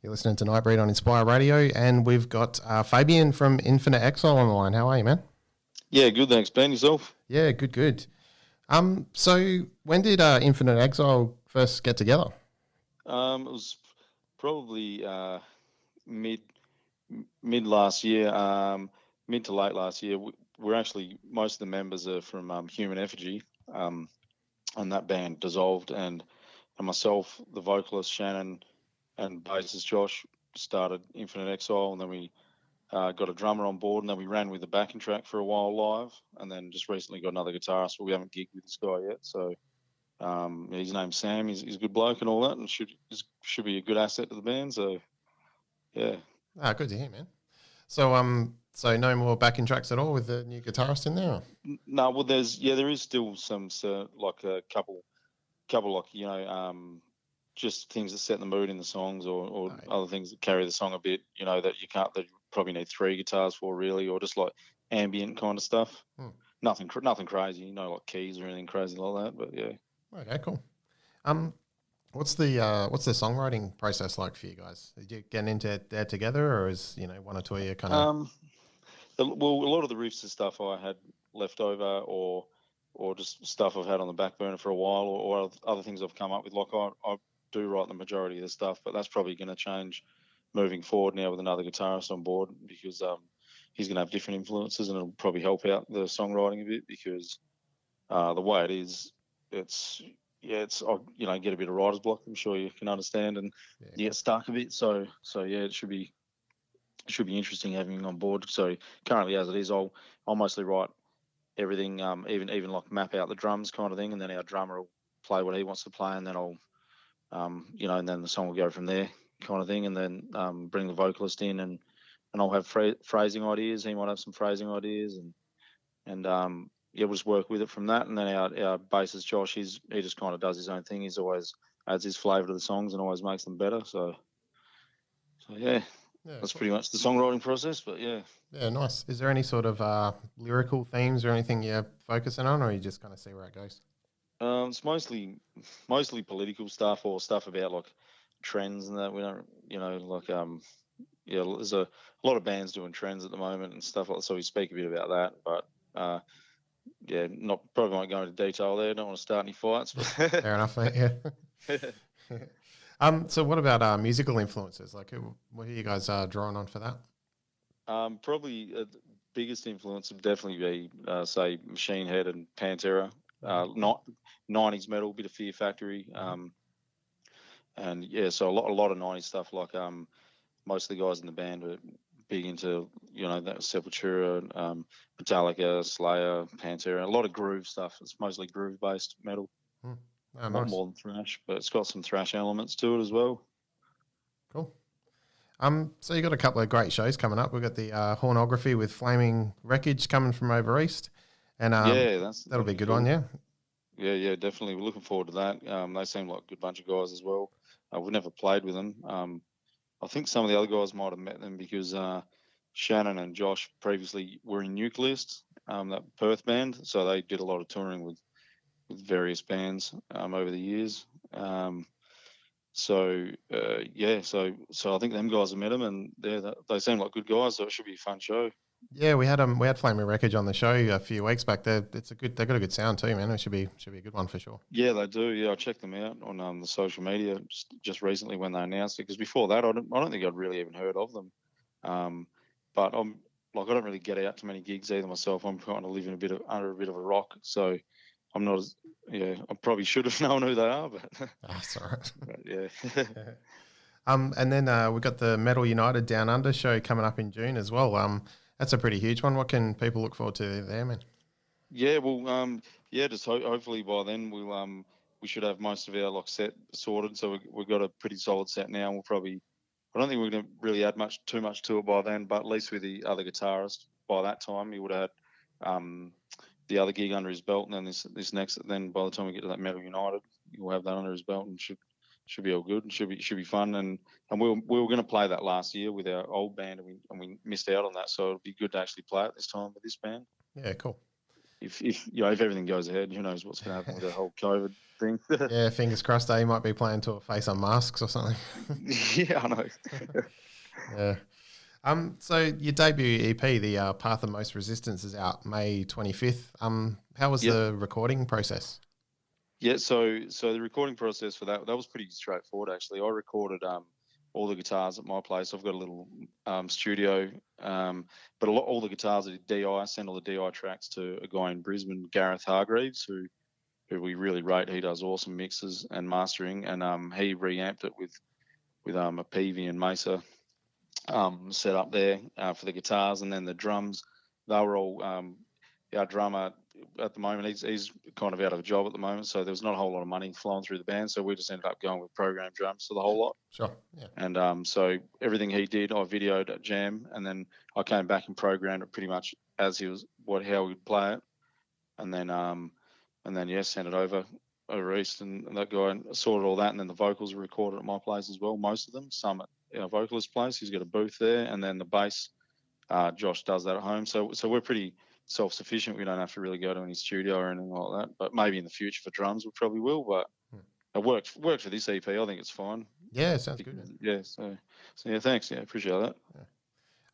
You're listening to Nightbreed on Inspire Radio, and we've got Fabian from Exile on the line. How are you, man? Yeah, good, thanks, Ben. Yourself? Yeah, good. So when did Exile first get together? It was probably mid last year, mid to late last year. We're actually, most of the members are from Human Effigy, and that band dissolved, and myself, the vocalist Shannon, and bassist Josh started Infinite Exile, and then we got a drummer on board, and then we ran with the backing track for a while live, and then just recently got another guitarist, but we haven't gigged with this guy yet. So his name's Sam. He's a good bloke and all that, and should be a good asset to the band. So yeah. Good to hear, man. So so no more backing tracks at all with the new guitarist in there? No, well, there is still some like a couple like just things that set the mood in the songs, or right, other things that carry the song a bit, that you probably need 3 guitars for really, or just like ambient kind of stuff. Nothing crazy, like keys or anything crazy like that, but yeah. Okay, cool. What's the songwriting process like for you guys? Did you get into there together, or is one or two of you kind of? Well, a lot of the riffs and stuff I had left over, or just stuff I've had on the back burner for a while, or other things I've come up with. Like I do write the majority of the stuff, but that's probably going to change moving forward now with another guitarist on board, because he's going to have different influences, and it'll probably help out the songwriting a bit, because the way it is, it's I get a bit of writer's block, I'm sure you can understand, and you get stuck a bit. So yeah, it should be interesting having him on board. So currently, as it is, I'll mostly write everything, even like map out the drums kind of thing, and then our drummer will play what he wants to play, and then I'll and then the song will go from there kind of thing, and then bring the vocalist in, and I'll have phrasing ideas. He might have some phrasing ideas, and we'll just work with it from that. And then our bassist Josh, he just kind of does his own thing. He's always adds his flavour to the songs and always makes them better. So yeah, that's pretty much the songwriting process. But yeah, nice. Is there any sort of lyrical themes or anything you're focusing on, or you just kind of see where it goes? It's mostly political stuff, or stuff about like trends and that. We don't, there's a lot of bands doing trends at the moment and stuff like that, so we speak a bit about that. But probably won't go into detail there. Don't want to start any fights. But fair enough, mate. Yeah. So what about musical influences? Like, what are you guys drawing on for that? Probably the biggest influence would definitely be, say, Machine Head and Pantera. Not 90s metal, bit of Fear Factory, and yeah, so a lot of 90s stuff. Like most of the guys in the band are big into that Sepultura, Metallica, Slayer, Pantera. A lot of groove stuff. It's mostly groove based metal. Not more than thrash, but it's got some thrash elements to it as well. Cool. So you got a couple of great shows coming up. We've got the Hornography with Flaming Wreckage coming from over east, and that'll be a good one. Yeah, definitely. We're looking forward to that. They seem like a good bunch of guys as well. We've never played with them. I think some of the other guys might have met them, because Shannon and Josh previously were in Nucleus, that Perth band, so they did a lot of touring with various bands over the years. So I think them guys have met them, and they seem like good guys, so it should be a fun show. Yeah, we had Flaming Wreckage on the show a few weeks back. They've got a good sound too, man. It should be a good one for sure. Yeah, they do. Yeah, I checked them out on the social media just recently when they announced it, because before that I don't think I'd really even heard of them. But I don't really get out to many gigs either myself. I'm kind of living under a bit of a rock, so I'm not as I probably should have known who they are, but that's all right. Yeah. And then we've got the Metal United Down Under show coming up in June as well. That's a pretty huge one. What can people look forward to there, man? Yeah, well, just hopefully by then we should have most of our set sorted. So we've got a pretty solid set now. I don't think we're going to really add too much to it by then, but at least with the other guitarist by that time, he would have had the other gig under his belt, and then this next. Then by the time we get to that Metal United, he'll have that under his belt, and should be all good, and should be fun. And we were going to play that last year with our old band, and we missed out on that. So it'll be good to actually play it this time with this band. Yeah, cool. if if everything goes ahead, who knows what's going to happen with the whole COVID thing. Yeah, fingers crossed. He might be playing to a face on masks or something. Yeah, I know. Yeah. So your debut EP, the Path of Most Resistance, is out May 25th. How was the recording process? Yeah, so the recording process for that was pretty straightforward actually. I recorded all the guitars at my place. I've got a little studio, but all the guitars are DI. I send all the DI tracks to a guy in Brisbane, Gareth Hargreaves, who we really rate. He does awesome mixes and mastering, and he reamped it with a Peavey and Mesa set up there for the guitars, and then the drums. They were all our drummer at the moment. He's kind of out of a job at the moment, so there was not a whole lot of money flowing through the band. So we just ended up going with programmed drums for the whole lot. Sure. Yeah. And so everything he did, I videoed at Jam, and then I came back and programmed it pretty much as he was how we'd play it, and then sent it over east, and that guy sorted all that, and then the vocals were recorded at my place as well. Most of them, some at our vocalist place. He's got a booth there, and then the bass, Josh does that at home. So we're pretty self-sufficient. We don't have to really go to any studio or anything like that. But maybe in the future for drums, we probably will. But it worked for this EP. I think it's fine. Yeah, sounds good. Yeah. So yeah, thanks. Yeah, appreciate that.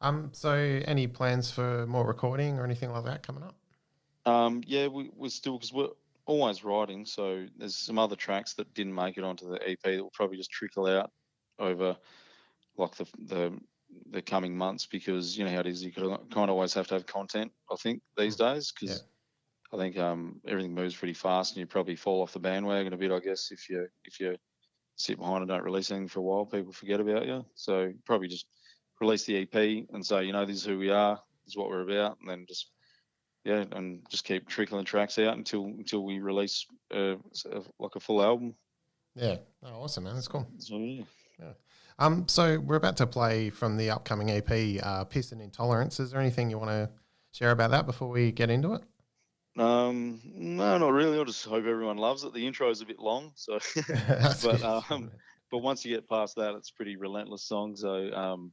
Yeah. So any plans for more recording or anything like that coming up? Yeah, we're still, because we're always writing. So there's some other tracks that didn't make it onto the EP that will probably just trickle out over like the coming months, because you know how it is. You kind of always have to have content, I think, these days, because I think everything moves pretty fast, and you probably fall off the bandwagon a bit, I guess, if you sit behind and don't release anything for a while, people forget about you. So probably just release the EP and say, you know, this is who we are, this is what we're about, and then just keep trickling tracks out until we release like a full album. Yeah. Oh, awesome, man. That's cool. So yeah. So we're about to play from the upcoming EP, Piss and Intolerance. Is there anything you want to share about that before we get into it? No, not really. I just hope everyone loves it. The intro is a bit long, so but once you get past that, it's a pretty relentless song. So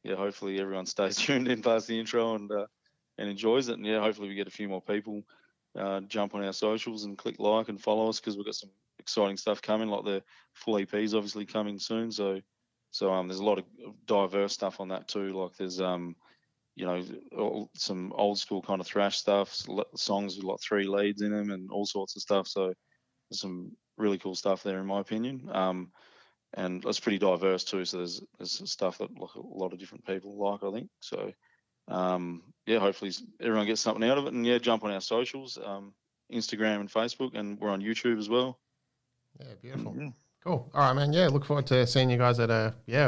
hopefully everyone stays tuned in past the intro and enjoys it. And hopefully we get a few more people jump on our socials and click like and follow us, because we've got some exciting stuff coming. Like the full EP is obviously coming soon. So there's a lot of diverse stuff on that too. Like there's some old school kind of thrash stuff, songs with like 3 leads in them and all sorts of stuff. So there's some really cool stuff there, in my opinion. And it's pretty diverse too. So there's stuff that like a lot of different people like, I think. So hopefully everyone gets something out of it, and jump on our socials, Instagram and Facebook, and we're on YouTube as well. Yeah, beautiful. Yeah. Cool. All right, man. Yeah, look forward to seeing you guys at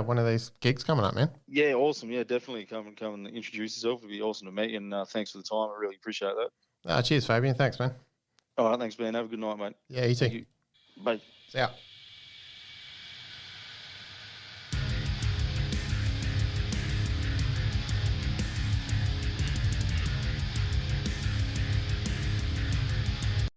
one of these gigs coming up, man. Yeah, awesome. Yeah, definitely come and introduce yourself. It'd be awesome to meet you, and thanks for the time. I really appreciate that. Cheers, Fabian. Thanks, man. All right, thanks, man. Have a good night, mate. Yeah, you too. Thank you. Bye. See ya.